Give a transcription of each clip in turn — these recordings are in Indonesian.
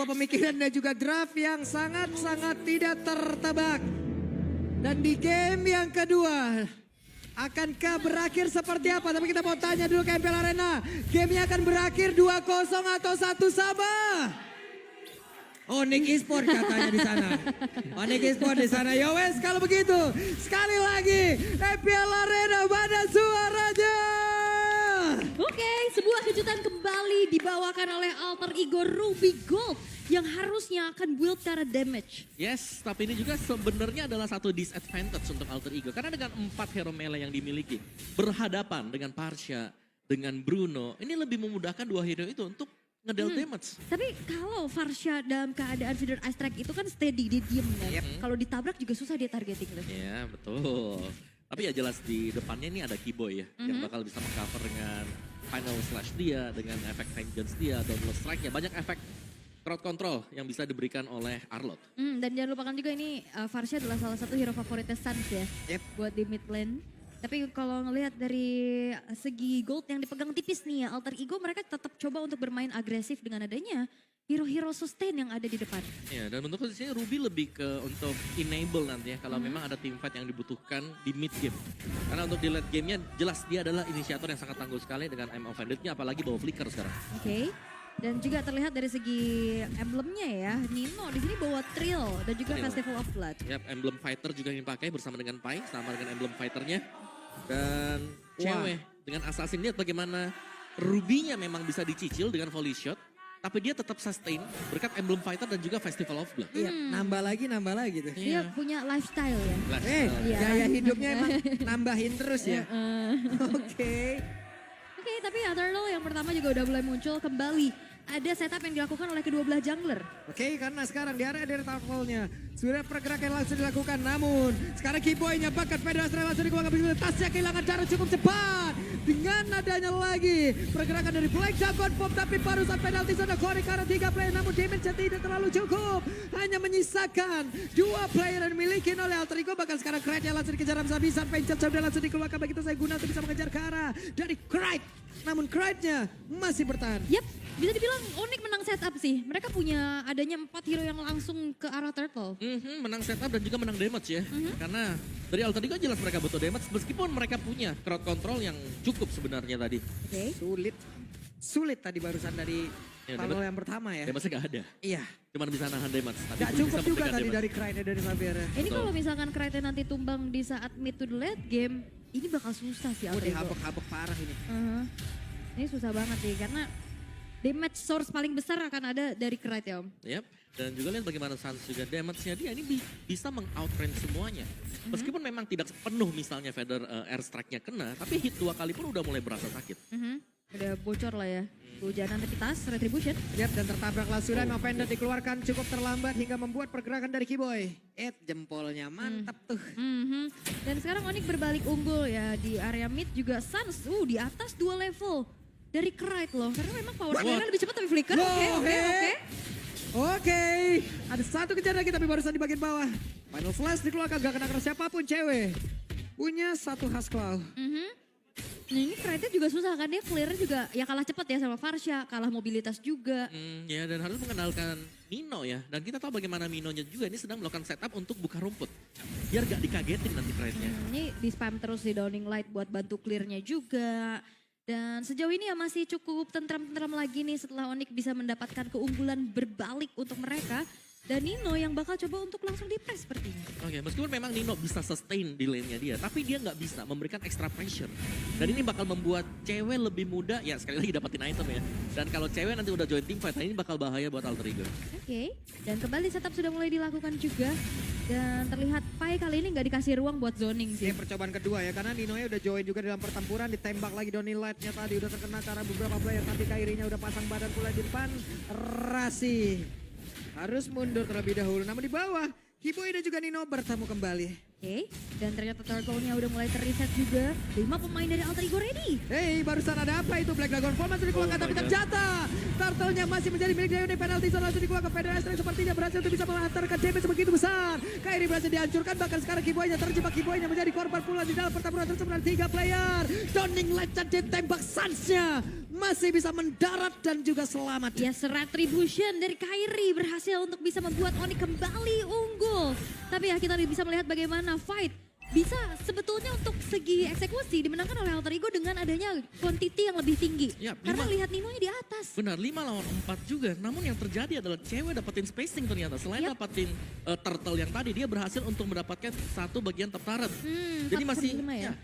Pemikiran dan juga draft yang sangat-sangat tidak tertebak. Dan di game yang kedua, akankah berakhir seperti apa? Tapi kita mau tanya dulu ke MPL Arena. Gamenya akan berakhir 2-0 atau 1 sama? Onyx Esport katanya di sana. Onyx Esport di sana. Ya wes kalau begitu, sekali lagi MPL Arena mana suaranya? Oke, sebuah kejutan kembali dibawakan oleh alter ego Ruby Gold yang harusnya akan build cara damage. Yes, tapi ini juga sebenarnya adalah satu disadvantage untuk alter ego. Karena dengan 4 hero melee yang dimiliki, berhadapan dengan Parsha, dengan Bruno, ini lebih memudahkan 2 hero itu untuk ngedel damage. Tapi kalau Farsha dalam keadaan feeder ice strike itu kan steady, dia diem kan. Kalau ditabrak juga susah dia targeting. Iya, betul. Tapi ya jelas di depannya ini ada Keyboy ya, yang bakal bisa mengcover dengan final slash dia, dengan efek vengeance dia, download strike-nya. Banyak efek crowd control yang bisa diberikan oleh Arlot. Dan jangan lupakan juga ini Farsha adalah salah satu hero favoritnya Suns ya, buat di mid lane. Tapi kalau ngelihat dari segi gold yang dipegang tipis nih ya, alter ego mereka tetap coba untuk bermain agresif dengan adanya hero-hero sustain yang ada di depan. Ya, dan menurutku di sini Ruby lebih ke untuk enable nanti ya, kalau memang ada team fight yang dibutuhkan di mid game. Karena untuk di late gamenya jelas dia adalah inisiator yang sangat tangguh sekali dengan M offended-nya, apalagi bawa flicker sekarang. Oke. Dan juga terlihat dari segi emblemnya ya, Nino di sini bawa Trill dan juga Festival of Blood. Yap, emblem fighter juga yang dipakai bersama dengan Pai, sama dengan emblem fighternya. Dan cewek dengan assassin, lihat bagaimana Ruby-nya memang bisa dicicil dengan volley shot. Tapi dia tetap sustain berkat emblem fighter dan juga Festival of Blood. Iya, nambah lagi tuh. Dia punya lifestyle ya. Gaya hidupnya emang nambahin terus ya. Oke. Oke, tapi Eternal yang pertama juga udah mulai muncul kembali. Ada setup yang dilakukan oleh kedua belah jungler. Oke, karena sekarang di area dari turtle-nya sudah pergerakan langsung dilakukan. Namun sekarang Keyboy-nya bakat Federasi langsung dikeluarkan begitu. Tasnya kehilangan cara cukup cepat. Dengan adanya lagi pergerakan dari Black Dragon Pop, tapi barusan penalti sudah Corey karena 3 player. Namun damage-nya tidak terlalu cukup. Hanya menyisakan 2 player yang dimiliki oleh Alter Ego. Bahkan sekarang Krite-nya langsung dikejar habis-habisan. Pencet sudah langsung dikeluarkan. Begitu saya guna untuk bisa mengejar ke arah dari Krite. Namun Krite-nya masih bertahan. Yap, bisa dibilang Onyx menang setup sih. Mereka punya adanya 4 hero yang langsung ke arah turtle. Menang setup dan juga menang damage ya. Karena dari Alter Ego jelas mereka butuh damage. Meskipun mereka punya crowd control yang cukup sebenarnya tadi. Oke. Sulit tadi barusan dari Palo yang pertama ya. Damage-nya gak ada. Iya. Cuma bisa nahan damage. Tapi Gak belum cukup bisa juga memberikan tadi damage. dari Krite dari Xavier. Ini kalau misalkan Krite nanti tumbang di saat mid to the late game, ini bakal susah sih Alter Ego. Dihabek-habek parah ini. Ini susah banget sih karena damage source paling besar akan ada dari Krite ya Om. Yap, dan juga lihat bagaimana Suns juga damage-nya dia ini bisa meng-outrange semuanya. Meskipun memang tidak penuh misalnya Feather airstrike-nya kena, tapi hit 2 kali pun udah mulai berasa sakit. Udah bocor lah ya. Hujanan tapi tas, retribution. Yap, dan tertabrak Lasuran, offender dikeluarkan cukup terlambat hingga membuat pergerakan dari Keyboy. Jempolnya mantap tuh. Dan sekarang Onyx berbalik unggul ya di area mid juga Suns. Di atas 2 level dari Krite loh. Karena memang power play-nya lebih cepat tapi flicker. Oke. Ada satu kejar lagi tapi barusan di bagian bawah. Final flash dikeluarkan, gak kena keras siapapun cewek. Punya satu khas claw. Nah ini Krite juga susah kan, dia clear juga ya kalah cepat ya sama Farsha, kalah mobilitas juga. Ya dan harus mengenalkan Nino ya. Dan kita tahu bagaimana Minonya juga ini sedang melakukan setup untuk buka rumput. Biar gak dikagetin nanti Krite-nya. Ini di spam terus di Downing Light buat bantu clearnya juga. Dan sejauh ini ya masih cukup tentram-tentram lagi nih setelah Onyx bisa mendapatkan keunggulan berbalik untuk mereka. Dan Nino yang bakal coba untuk langsung di-press sepertinya. Oke, meskipun memang Nino bisa sustain di lane-nya dia, tapi dia nggak bisa memberikan extra pressure. Dan ini bakal membuat cewek lebih mudah, ya sekali lagi dapetin item ya. Dan kalau cewek nanti udah join team fight, nah ini bakal bahaya buat Alter Ego. Oke, dan kembali setup sudah mulai dilakukan juga. Dan terlihat Pai kali ini nggak dikasih ruang buat zoning sih. Ini percobaan kedua ya, karena Ninonya udah join juga dalam pertempuran. Ditembak lagi Donny Light-nya tadi, udah terkena cara beberapa player. Tapi Kairinya udah pasang badan pula di depan. Rasi harus mundur terlebih dahulu, namun di bawah Keyboy dan juga Nino bertemu kembali. Oke, dan ternyata turtle-nya udah mulai terreset juga. 5 pemain dari Alter Ego ready. Barusan ada apa itu? Black Dragon Fall masih dikeluarkan tapi terjata. Turtle-nya masih menjadi milik Dione, penalti zone langsung dikeluarkan. Federasi Strike sepertinya berhasil untuk bisa menghantarkan damage begitu besar. Kairi berhasil dihancurkan, bahkan sekarang Keyboy-nya terjebak. Keyboy-nya menjadi korban pula di dalam pertempuran tersebut. 3 player. Downing Light ditembak Suns-nya. masih bisa mendarat dan juga selamat. Yes, retribution dari Kairi berhasil untuk bisa membuat Onyx kembali unggul. Tapi ya kita bisa melihat bagaimana fight bisa sebetulnya untuk segi eksekusi dimenangkan oleh Alter Ego dengan adanya quantity yang lebih tinggi. Ya, Karena lihat Ninonya di atas. Benar, 5 lawan 4 juga. Namun yang terjadi adalah cewek dapetin spacing ternyata. Selain dapetin turtle yang tadi, dia berhasil untuk mendapatkan satu bagian top turret. Jadi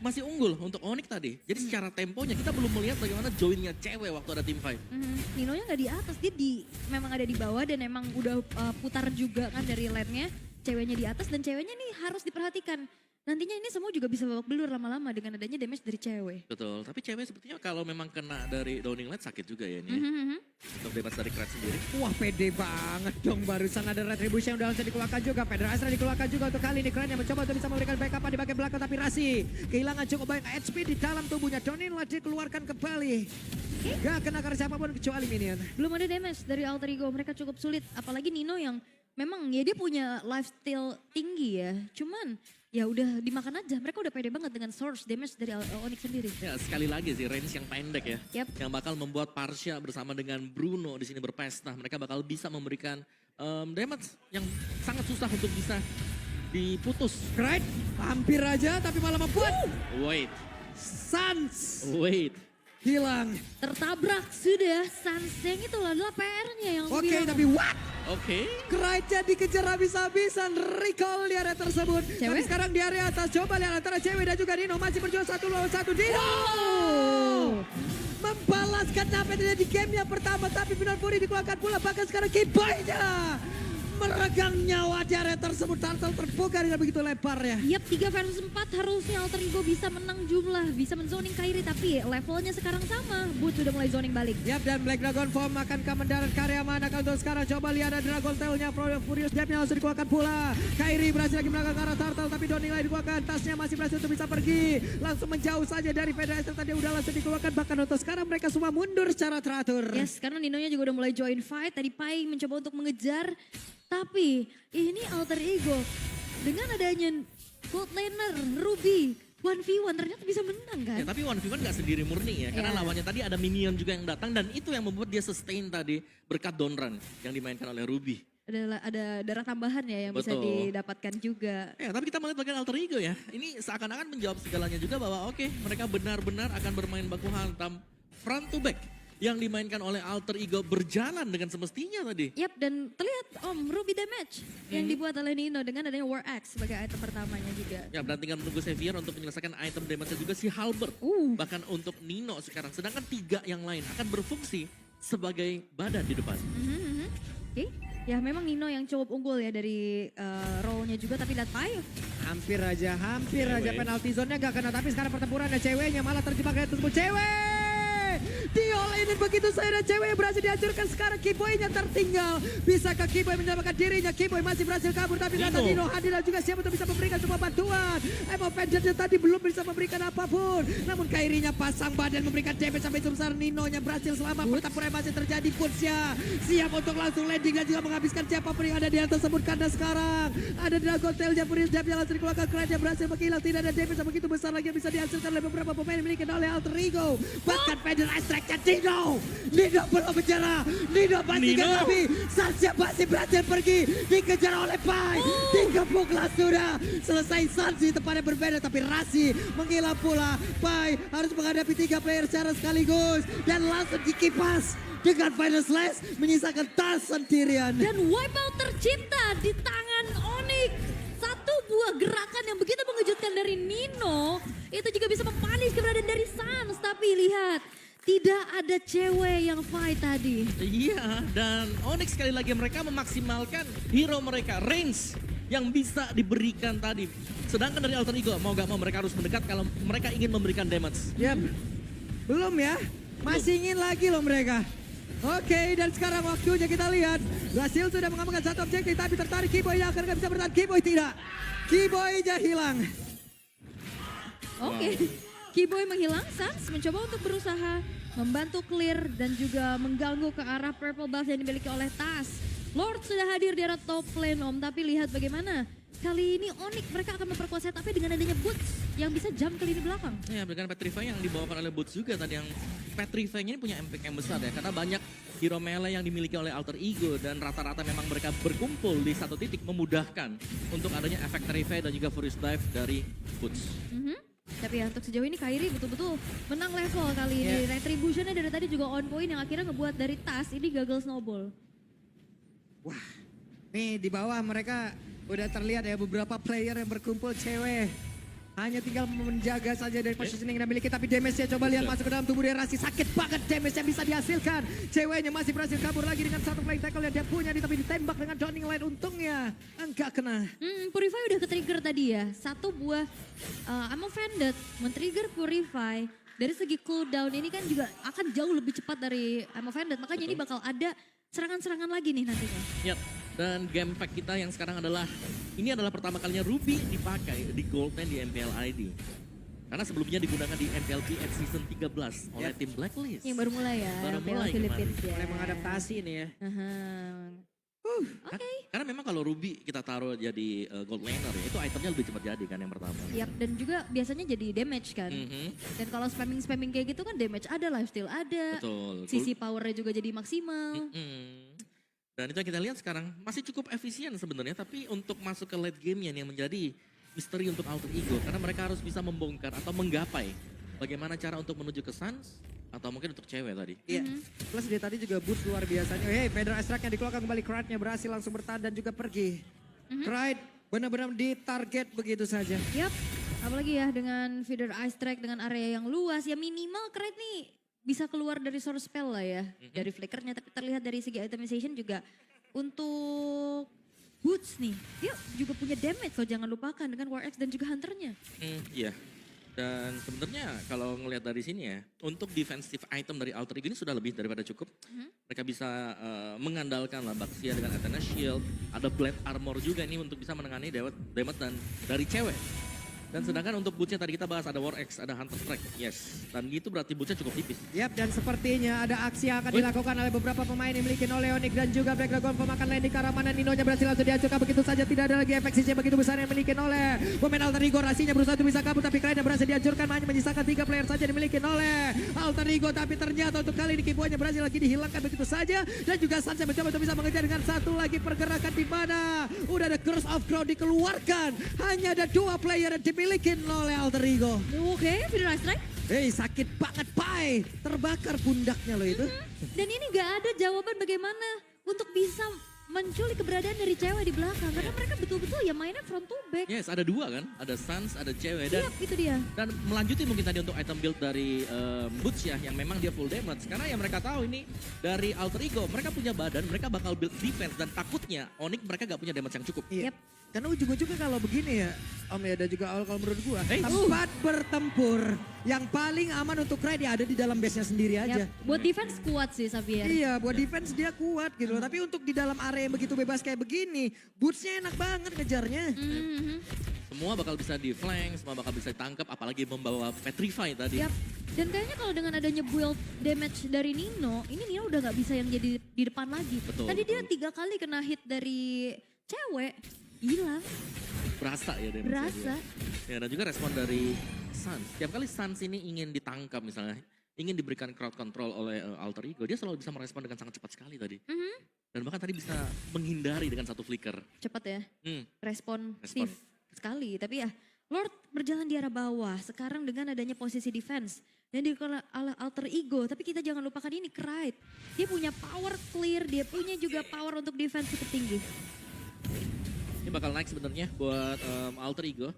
masih unggul untuk Onyx tadi. Jadi secara temponya kita belum melihat bagaimana joinnya cewek waktu ada team fight. Ninonya nggak di atas, dia memang ada di bawah dan emang udah putar juga kan dari lane-nya. Ceweknya di atas dan ceweknya nih harus diperhatikan. Nantinya ini semua juga bisa babak belur lama-lama dengan adanya damage dari cewek. Betul, tapi cewek sepertinya kalau memang kena dari Downing Light sakit juga ya ini. Untuk damage dari Krat sendiri. Wah pede banget dong, barusan ada retribution yang udah langsung dikeluarkan juga. Pedro Astra dikeluarkan juga untuk kali ini. Kran yang mencoba untuk bisa memberikan backup di bagian belakang, tapi Rasi kehilangan cukup banyak HP di dalam tubuhnya. Downing Light dikeluarkan kembali. Gak kena karena siapapun kecuali minion. Belum ada damage dari Alter Ego, mereka cukup sulit. Apalagi Nino yang memang ya dia punya lifesteal tinggi ya. Cuman ya udah dimakan aja, mereka udah pede banget dengan source damage dari Onyx sendiri. Ya sekali lagi sih range yang pendek ya. Yang bakal membuat Parsha bersama dengan Bruno di sini berpesta. Mereka bakal bisa memberikan damage yang sangat susah untuk bisa diputus. Right, hampir aja tapi malah membuat Wait. Sans hilang. Tertabrak sudah, Sanseng itu adalah PR-nya yang Oke, tapi what? Oke. Keraja dikejar habis-habisan, recall di area tersebut. Tapi sekarang di area atas, coba lihat antara cewek dan juga Dino masih berjuang 1 lawan 1. Dino! Membalaskan apa yang terjadi di game yang pertama, tapi Final Fury dikeluarkan pula. Bahkan sekarang Kiboy-nya meregang nyawa di area tersebut. Turtle terbuka dengan begitu lebarnya. Yap, 3 versus 4 harusnya Alter Ego bisa menang jumlah, bisa menzoning Kairi, tapi levelnya sekarang sama. Boots sudah mulai zoning balik. Yap, dan Black Dragon Form akan mendarat karya mana kalau untuk sekarang. Coba lihat ada Dragon Tail-nya, Furious Depth-nya langsung dikeluarkan pula. Kairi berhasil lagi melangkah ke arah Turtle, tapi Downing Light dikeluarkan. Tasnya masih berhasil untuk bisa pergi. Langsung menjauh saja dari Federation, tadi udah langsung dikeluarkan. Bahkan untuk sekarang mereka semua mundur secara teratur. Yes, karena Ninonya juga udah mulai join fight. Tadi Pai mencoba untuk mengejar. Tapi ini Alter Ego dengan adanya gold laner Ruby 1v1 ternyata bisa menang kan? Ya, tapi 1v1 gak sendiri murni ya. Karena lawannya tadi ada minion juga yang datang dan itu yang membuat dia sustain tadi berkat downrun yang dimainkan oleh Ruby. Ada darah tambahan ya yang bisa didapatkan juga. Ya, tapi kita melihat bagian Alter Ego ya. Ini seakan-akan menjawab segalanya juga bahwa oke, mereka benar-benar akan bermain baku hantam front to back. Yang dimainkan oleh Alter Ego berjalan dengan semestinya tadi. Yap, dan terlihat Ruby damage yang dibuat oleh Nino dengan adanya War Axe sebagai item pertamanya juga. Ya, dan tinggal menunggu Xavier untuk menyelesaikan item damage juga si Halberd. Bahkan untuk Nino sekarang, sedangkan 3 yang lain akan berfungsi sebagai badan di depan. Oke, ya memang Nino yang cukup unggul ya dari role-nya juga, tapi lihat Pai. Hampir aja penalti zone-nya gak kena, tapi sekarang pertempuran ada ceweknya malah terjebak dari tersebut. Cewek! Diolehin begitu saja, cewek berhasil dihancurkan. Sekarang Kiboy-nya tertinggal. Bisakah Kiboy menyelamatkan dirinya? Kiboy masih berhasil kabur, tapi ternyata Dino hadir dan juga siap untuk bisa memberikan sebuah bantuan. Emo Vengeance tadi belum bisa memberikan apapun. Namun Kairinya pasang badan memberikan damage sampai sebesar. Nino-nya berhasil selamat. Pertempuran masih terjadi. Putsnya siap untuk langsung landing dan juga menghabiskan siapapun yang ada di atas tersebut. Karena sekarang ada Dragon Tail-nya, Furious Depth-nya langsung dikeluarkan. Keren-nya berhasil menghilang. Tidak ada damage yang begitu besar lagi yang bisa dihasilkan oleh beberapa pemain yang dimiliki oleh Alter Ego. Bahkan Federal Strike-nya Nino belum menyerah. Nino masih tapi Sansya masih berhasil pergi. Dikejar oleh Pai. Dikepuklah sudah. Selesai Sansi tempatnya berbeda, tapi Rasi menghilang pula. Pai harus menghadapi 3 player secara sekaligus. Dan langsung dikipas dengan Final Slash menyisakan tas sendirian. Dan wipeout tercipta di tangan Onyx. Satu buah gerakan yang begitu mengejutkan dari Nino. Itu juga bisa mempanis keberadaan dari Sans. Tapi lihat, tidak ada cewek yang fight tadi. Iya, dan Onyx sekali lagi mereka memaksimalkan hero mereka, range yang bisa diberikan tadi. Sedangkan dari Alter Ego, mau gak mau mereka harus mendekat kalau mereka ingin memberikan damage. Yap, belum ya, masih ingin lagi loh mereka. Oke, dan sekarang waktunya kita lihat. Brasil sudah mengamankan satu objektif, tapi tertarik Kiboy yang akan bisa bertahan. Kiboy tidak, Kiboy-nya hilang. Oke. Kiboy menghilang, Sans mencoba untuk berusaha membantu clear dan juga mengganggu ke arah purple buff yang dimiliki oleh Tas. Lord sudah hadir di arah top lane tapi lihat bagaimana. Kali ini Onyx mereka akan memperkuat setupnya dengan adanya Boots yang bisa jump ke lini belakang. Ya, berikan Petrify yang dibawakan oleh Boots juga tadi yang Petrify-nya ini punya impact yang besar ya, karena banyak hero melee yang dimiliki oleh Alter Ego dan rata-rata memang mereka berkumpul di satu titik memudahkan untuk adanya efek Petrify dan juga Furious Dive dari Boots. Tapi ya untuk sejauh ini Kairi betul-betul menang level kali ini. Retribution-nya dari tadi juga on point yang akhirnya ngebuat dari tas ini gagal snowball. Wah, nih di bawah mereka udah terlihat ya beberapa player yang berkumpul cewek. Hanya tinggal menjaga saja dari positioning yang dimiliki, tapi damage-nya coba lihat masuk ke dalam tubuh dia Rasi. Sakit banget damage yang bisa dihasilkan. Ceweknya masih berhasil kabur lagi dengan satu flying tackle yang dia punya, tapi ditembak dengan Downing Line. Untungnya enggak kena. Purify udah ke-trigger tadi ya. Satu buah ammo offended men-trigger Purify. Dari segi cooldown ini kan juga akan jauh lebih cepat dari ammo offended. Makanya ini bakal ada serangan-serangan lagi nih nantinya. Yap, dan game pack kita yang sekarang adalah, ini adalah pertama kalinya Ruby dipakai di Goldman di MPL ID. Karena sebelumnya digunakan di MPLP at Season 13 oleh tim Blacklist. Yang baru mulai ya. Baru PL mulai Philippines ya. Mulai mengadaptasi nih ya. Oke. Karena memang kalau Ruby kita taruh jadi gold laner ya, itu itemnya lebih cepat jadi kan yang pertama. Yap, dan juga biasanya jadi damage kan. Dan kalau spamming kayak gitu kan damage ada, lifesteal ada. Betul. Sisi powernya juga jadi maksimal. Dan itu yang kita lihat sekarang masih cukup efisien sebenarnya, tapi untuk masuk ke late game yang menjadi misteri untuk Alter Ego, karena mereka harus bisa membongkar atau menggapai bagaimana cara untuk menuju ke Suns atau mungkin untuk cewek tadi. Iya, plus dia tadi juga boost luar biasanya. Hey, Federal Extract yang dikeluarkan kembali, Kride-nya berhasil langsung bertahan dan juga pergi. Kride benar-benar ditarget begitu saja. Yap, apalagi ya dengan feeder ice track dengan area yang luas, ya minimal Kride nih bisa keluar dari source spell lah ya. Dari flickernya, tapi terlihat dari segi itemization juga untuk Boots nih, dia juga punya damage loh, jangan lupakan dengan War X dan juga Hunter-nya. Iya. Dan sebenarnya kalau ngelihat dari sini ya, untuk defensive item dari Alter Ego ini sudah lebih daripada cukup. Mereka bisa mengandalkan lah Baxia dengan Athena Shield, ada Blade Armor juga nih untuk bisa menangani damage dan dari cewek. Dan sedangkan untuk bootsnya tadi kita bahas ada War X, ada Hunter Strike, yes. Dan itu berarti bootsnya cukup tipis. Yap, dan sepertinya ada aksi yang akan dilakukan oleh beberapa pemain yang dimiliki oleh Onyx dan juga Black Dragon pemakan landing ke arah mana. Ninonya berhasil langsung dihancurkan begitu saja, tidak ada lagi efek sisi yang begitu besar yang dimiliki oleh pemain Alter Ego. Rasinya berusaha untuk bisa kabur, tapi Kride berhasil dihancurkan, hanya menyisakan 3 player saja dimiliki oleh Alter Ego. Tapi ternyata untuk kali ini Kibonya berhasil lagi dihilangkan begitu saja. Dan juga Sansa mencoba untuk bisa mengejar dengan satu lagi pergerakan di mana udah ada Curse of Crowd dikeluarkan. Hanya ada 2 player yang dimiliki oleh Alter Ego. Oke, feeder ice track. Hei, sakit banget, Pai. Terbakar pundaknya loh itu. Dan ini gak ada jawaban bagaimana untuk bisa menculik keberadaan dari cewek di belakang. Karena mereka betul-betul ya mainnya front to back. Yes, ada 2 kan, ada Suns, ada cewek. Dan, Yap, itu dia. dan melanjutin mungkin tadi untuk item build dari Boots ya, yang memang dia full damage. Karena yang mereka tahu ini dari Alter Ego, mereka punya badan, mereka bakal build defense. Dan takutnya Onyx mereka gak punya damage yang cukup. Iya. Yep. Karena ujung-ujungnya kalau begini ya, Om ya, dan juga kalau menurut gua, Hey. tempat bertempur yang paling aman untuk Kride ya ada di dalam base-nya sendiri aja. Yap. Buat defense kuat sih Xavier. Iya, buat defense dia kuat gitu loh. Tapi untuk di dalam area yang begitu bebas kayak begini, boots-nya enak banget ngejarnya. Semua bakal bisa di flank, semua bakal bisa ditangkap, apalagi membawa Petrify tadi. Yap. Dan kayaknya kalau dengan adanya build damage dari Nino, ini Nino udah gak bisa yang jadi di depan lagi. Betul, Tadi dia betul. 3 kali kena hit dari cewek, hilang, Berasa ya damage-nya berasa. dia. Ya, dan juga respon dari Suns. Setiap kali Suns ini ingin ditangkap misalnya, ingin diberikan crowd control oleh Alter Ego, dia selalu bisa merespon dengan sangat cepat sekali tadi. Dan bahkan tadi bisa menghindari dengan satu flicker. Cepat ya, respon Respon. Steve sekali. Tapi ya, Lord berjalan di arah bawah. Sekarang dengan adanya posisi defense. Dan di Alter Ego, tapi kita jangan lupakan ini Kride. Dia punya power clear, dia punya juga power untuk defense cukup tinggi. Ini bakal naik sebenarnya buat Alter Ego.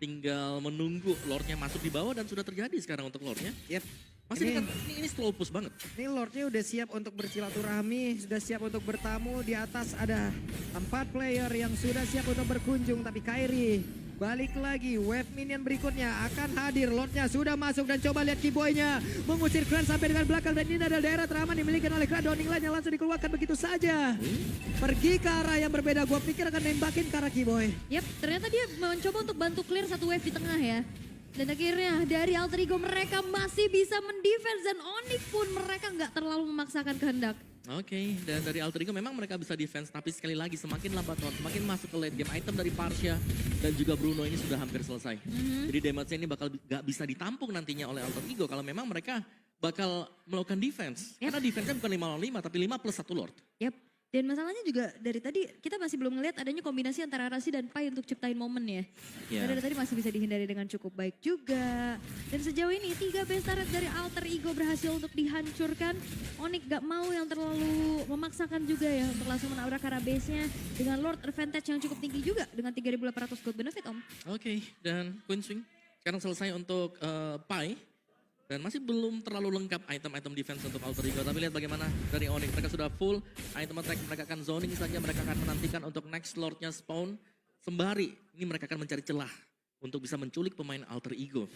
Tinggal menunggu Lordnya masuk di bawah dan sudah terjadi sekarang untuk Lordnya. Yep. Masih ini slow push banget. Ini Lordnya udah siap untuk bersilaturahmi, sudah siap untuk bertamu. Di atas ada 4 player yang sudah siap untuk berkunjung. Tapi Kairi balik lagi, wave minion berikutnya akan hadir. Lordnya sudah masuk dan coba lihat Kiboynya mengusir Kran sampai dengan belakang. Dan ini adalah daerah teraman dimiliki oleh Kran. Downing Line yang langsung dikeluarkan begitu saja. Pergi ke arah yang berbeda, gue pikir akan nembakin ke arah Kiboy. Yap, ternyata dia mencoba untuk bantu clear satu wave di tengah ya. Dan akhirnya dari Alter Ego mereka masih bisa mendefense dan Onyx pun mereka nggak terlalu memaksakan kehendak. Oke, dan dari Alter Ego memang mereka bisa defense, tapi sekali lagi semakin lambat Lord, semakin masuk ke late game. Item dari Parsia dan juga Bruno ini sudah hampir selesai. Jadi damage-nya ini bakal gak bisa ditampung nantinya oleh Alter Ego kalau memang mereka bakal melakukan defense. Karena defense-nya bukan 5 lawan 5 tapi 5 plus 1 Lord. Yap. Dan masalahnya juga dari tadi kita masih belum ngelihat adanya kombinasi antara Rasi dan Pai untuk ciptain momen ya. Iya. Dan dari tadi masih bisa dihindari dengan cukup baik juga. Dan sejauh ini 3 base turret dari Alter Ego berhasil untuk dihancurkan. Onyx gak mau yang terlalu memaksakan juga ya untuk langsung menabrak arah base-nya. Dengan Lord advantage yang cukup tinggi juga dengan 3.800 gold benefit Om. Oke, dan Queen Swing sekarang selesai untuk Pai. Dan masih belum terlalu lengkap item-item defense untuk Alter Ego. Tapi lihat bagaimana dari Onyx. Mereka sudah full item attack. Mereka akan zoning saja. Mereka akan menantikan untuk next lordnya spawn. Sembari ini mereka akan mencari celah untuk bisa menculik pemain Alter Ego.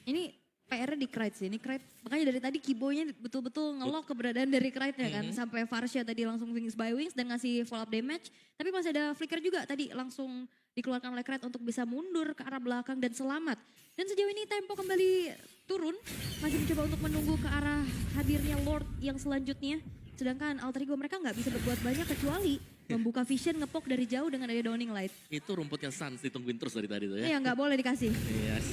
Ini PR-nya di Krite sih. Ini Krite, makanya dari tadi keyboynya betul-betul ngelok keberadaan dari Krite-nya kan. Sampai Varsha tadi langsung wings by wings dan ngasih follow up damage. Tapi masih ada flicker juga tadi langsung dikeluarkan oleh Krite untuk bisa mundur ke arah belakang dan selamat. Dan sejauh ini tempo kembali turun, masih mencoba untuk menunggu ke arah hadirnya Lord yang selanjutnya. Sedangkan Alter Ego mereka nggak bisa berbuat banyak kecuali membuka vision ngepok dari jauh dengan ada Dawning Light. Itu rumputnya Sans ditungguin terus dari tadi tuh ya. Iya nggak boleh dikasih. Yes.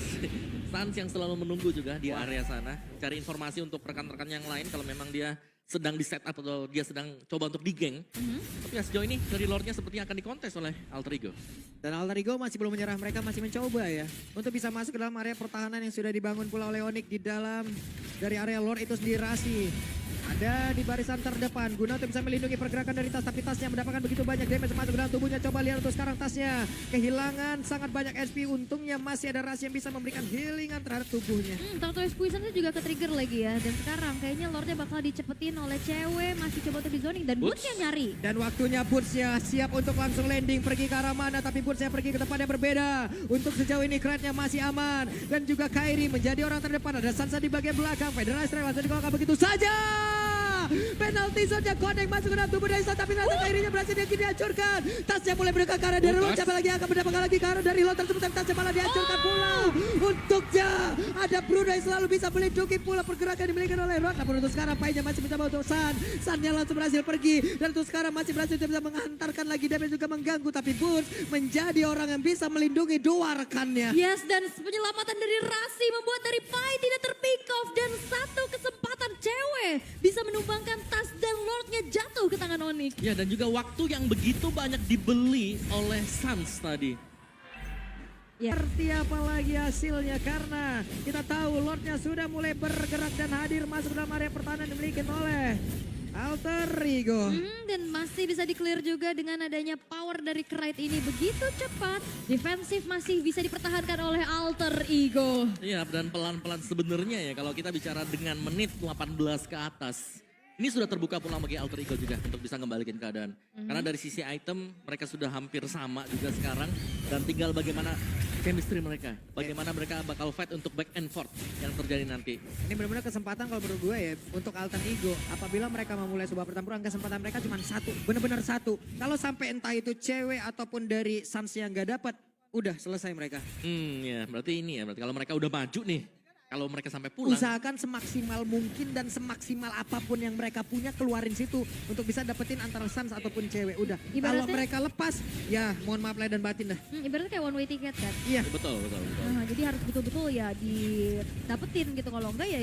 Sans yang selalu menunggu juga di area sana. Cari informasi untuk rekan-rekan yang lain kalau memang dia sedang di setup atau dia sedang coba untuk digeng. Tapi ya sejauh ini dari Lordnya sepertinya akan dikontes oleh Alter Ego. Dan Alter Ego masih belum menyerah, mereka masih mencoba ya. Untuk bisa masuk ke dalam area pertahanan yang sudah dibangun pula oleh Onyx di dalam dari area Lord itu sendiri Rasi. Ada di barisan terdepan guna untuk bisa melindungi pergerakan dari tas. Tapi tasnya mendapatkan begitu banyak damage masuk ke dalam tubuhnya. Coba lihat untuk sekarang tasnya. Kehilangan sangat banyak SP. Untungnya masih ada Rasi yang bisa memberikan healingan terhadap tubuhnya. Tortoise Poison juga ke-trigger lagi ya. Dan sekarang kayaknya Lordnya bakal dicepetin oleh cewek. Masih coba untuk di zoning dan Boots-nya nyari. Dan waktunya Boots-nya siap untuk langsung landing pergi ke arah mana. Tapi Boots-nya pergi ke tempat yang berbeda. Untuk sejauh ini Krite-nya masih aman. Dan juga Kairi menjadi orang terdepan. Ada Sansa di bagian belakang. Federal Strike langsung dikolokkan begitu saja. Penalti zone-nya Connect masuk ke dalam tubuh dari Sansa. Tapi nanti Kairinya berhasil dihancurkan. Tasnya mulai bergerak ke arah dari Lord. Siapa lagi yang akan mendapatkan lagi ke arah dari Lord tersebut. Tapi tasnya malah dihancurkan pula. Untuknya ada Bruno yang selalu bisa melindungi pula pergerakan yang dimiliki oleh Lord. Namun untuk sekarang Pai-nya masih mencoba untuk San. San-nya langsung berhasil pergi. Dan untuk sekarang masih berhasil bisa menghantarkan lagi damage juga mengganggu. Tapi Boots menjadi orang yang bisa melindungi dua rekannya. Yes, dan penyelamatan dari Rasi membuat dari Pai tidak terpick off. Dan satu kesempatan cewek bisa menumbangkan tas dan Lordnya jatuh ke tangan Onyx. Ya dan juga waktu yang begitu banyak dibeli oleh Sans tadi. Ya. Seperti apa lagi hasilnya karena kita tahu Lordnya sudah mulai bergerak dan hadir masuk dalam area pertahanan yang dimiliki oleh Alter Ego. Dan masih bisa di-clear juga dengan adanya power dari Krite ini begitu cepat. Defensif masih bisa dipertahankan oleh Alter Ego. Iya dan pelan-pelan sebenarnya ya kalau kita bicara dengan menit 18 ke atas. Ini sudah terbuka pula bagi Alter Ego juga untuk bisa ngembalikan keadaan. Karena dari sisi item mereka sudah hampir sama juga sekarang. Dan tinggal bagaimana chemistry mereka. Bagaimana mereka bakal fight untuk back and forth yang terjadi nanti. Ini benar-benar kesempatan kalau menurut gue ya untuk Alter Ego. Apabila mereka memulai sebuah pertempuran kesempatan mereka cuma satu. Benar-benar satu. Kalau sampai entah itu cewek ataupun dari Sans yang gak dapat. Udah selesai mereka. Ya berarti ini ya. Berarti kalau mereka udah maju nih. Kalau mereka sampai pulang. Usahakan semaksimal mungkin dan semaksimal apapun yang mereka punya keluarin situ. Untuk bisa dapetin antara Sans ataupun cewek. Udah. Kalau mereka lepas ya mohon maaf lahir dan batin dah. Ibaratnya kayak one way ticket kan. Iya. Betul. Nah, jadi harus betul-betul ya didapetin gitu. Kalau enggak ya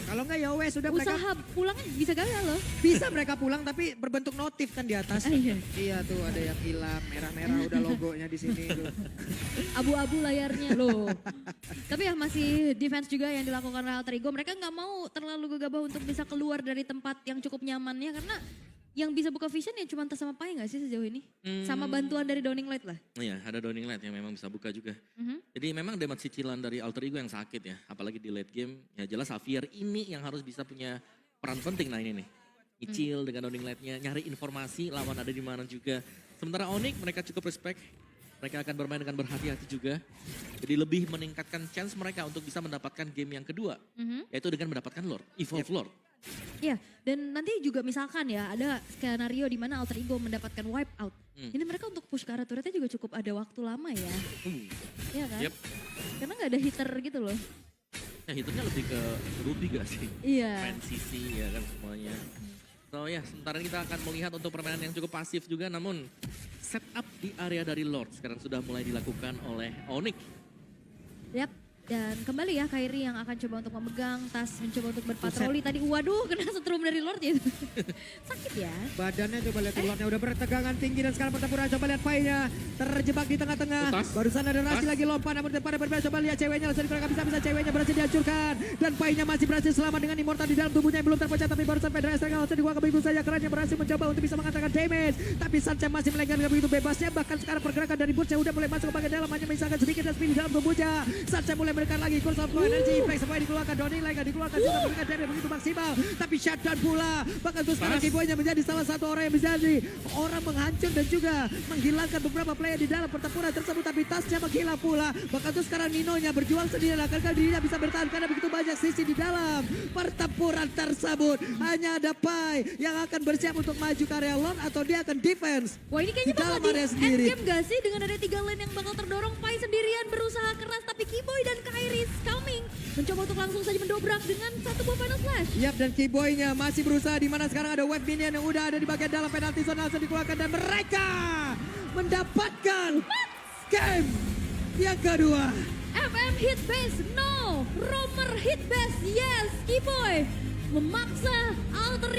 Kalau enggak ya wes sudah mereka. usaha pulangnya bisa gagal loh. Bisa mereka pulang tapi berbentuk notif kan di atas. Iya. Iya tuh ada yang hilang merah-merah udah logonya di sini tuh. Abu-abu layarnya loh. Tapi ya masih defense juga yang dilakukan oleh Alter Ego. Mereka nggak mau terlalu gegabah untuk bisa keluar dari tempat yang cukup nyamannya karena yang bisa buka vision ya cuma tas sama Pai nggak sih sejauh ini? Sama bantuan dari Dawning Light lah. Iya ada Dawning Light yang memang bisa buka juga. Jadi memang damage cicilan dari Alter Ego yang sakit ya. Apalagi di late game. Ya jelas Xavier ini yang harus bisa punya peran penting nah ini nih. Nyicil dengan Dawning Light-nya. Nyari informasi lawan ada di mana juga. Sementara Onyx mereka cukup respect. Mereka akan bermain dengan berhati-hati juga. Jadi lebih meningkatkan chance mereka untuk bisa mendapatkan game yang kedua. Yaitu dengan mendapatkan Lord, Evolve Lord. Iya, dan nanti juga misalkan ya ada skenario di mana Alter Ego mendapatkan wipe out. Ini mereka untuk push ke arah turretnya juga cukup ada waktu lama ya. Iya kan? Yep. Karena nggak ada hitter gitu loh. Ya hitungnya lebih ke Ruby gak sih? Iya. Main CC ya kan semuanya. So ya sementara ini kita akan melihat untuk permainan yang cukup pasif juga namun setup di area dari Lord sekarang sudah mulai dilakukan oleh Onyx. Yap. Dan kembali ya Kairi yang akan coba untuk memegang tas, mencoba untuk berpatroli tadi. Waduh, kena setrum dari Lord ya. Sakit ya. Badannya coba lihat Lordnya udah bertegangan tinggi dan sekarang pertempuran coba lihat Pai-nya terjebak di tengah-tengah. Barusan ada Rasi lagi lompat namun pada berbeda coba lihat ceweknya langsung dikurangkan bisa ceweknya berhasil dihancurkan dan Pai-nya masih berhasil selamat dengan immortal di dalam tubuhnya yang belum terpecah tapi barusan Pedra Estrella langsung dikuangkan begitu saja kerannya berhasil mencoba untuk bisa mengatakan damage tapi Sancha masih melenggang begitu bebasnya bahkan sekarang pergerakan dari Butch udah mulai masuk ke bagian dalam hanya misalkan sedikit dan speed di dalam tubuhnya. Sancha mulai memberikan lagi kurs of energy impact sampai dikeluarkan Doni lagi dikeluarkan juga memberikan damage begitu maksimal tapi shutdown pula bahkan terus sekarang Kiboy-nya menjadi salah satu orang yang menjadi orang menghancur dan juga menghilangkan beberapa player di dalam pertempuran tersebut tapi tasnya menghilang pula bahkan terus sekarang Nino-nya berjuang sendiri akan dirinya bisa bertahan karena begitu banyak sisi di dalam pertempuran tersebut hanya ada Pai yang akan bersiap untuk maju ke area lane atau dia akan defense. Wah ini kayaknya di dalam bakal di area sendiri. endgame gak sih dengan ada 3 lane yang bakal terdorong. Pai sendirian berusaha keras tapi Kiboy dan Kairi is coming. Mencoba untuk langsung saja mendobrak dengan satu buah final flash. Yap dan Kiboy-nya masih berusaha di mana sekarang ada web minion yang udah ada di bagian dalam penalti zone langsung dikeluarkan dan mereka mendapatkan game yang kedua. FM hit base no, Romer hit base yes, Kiboy memaksa alter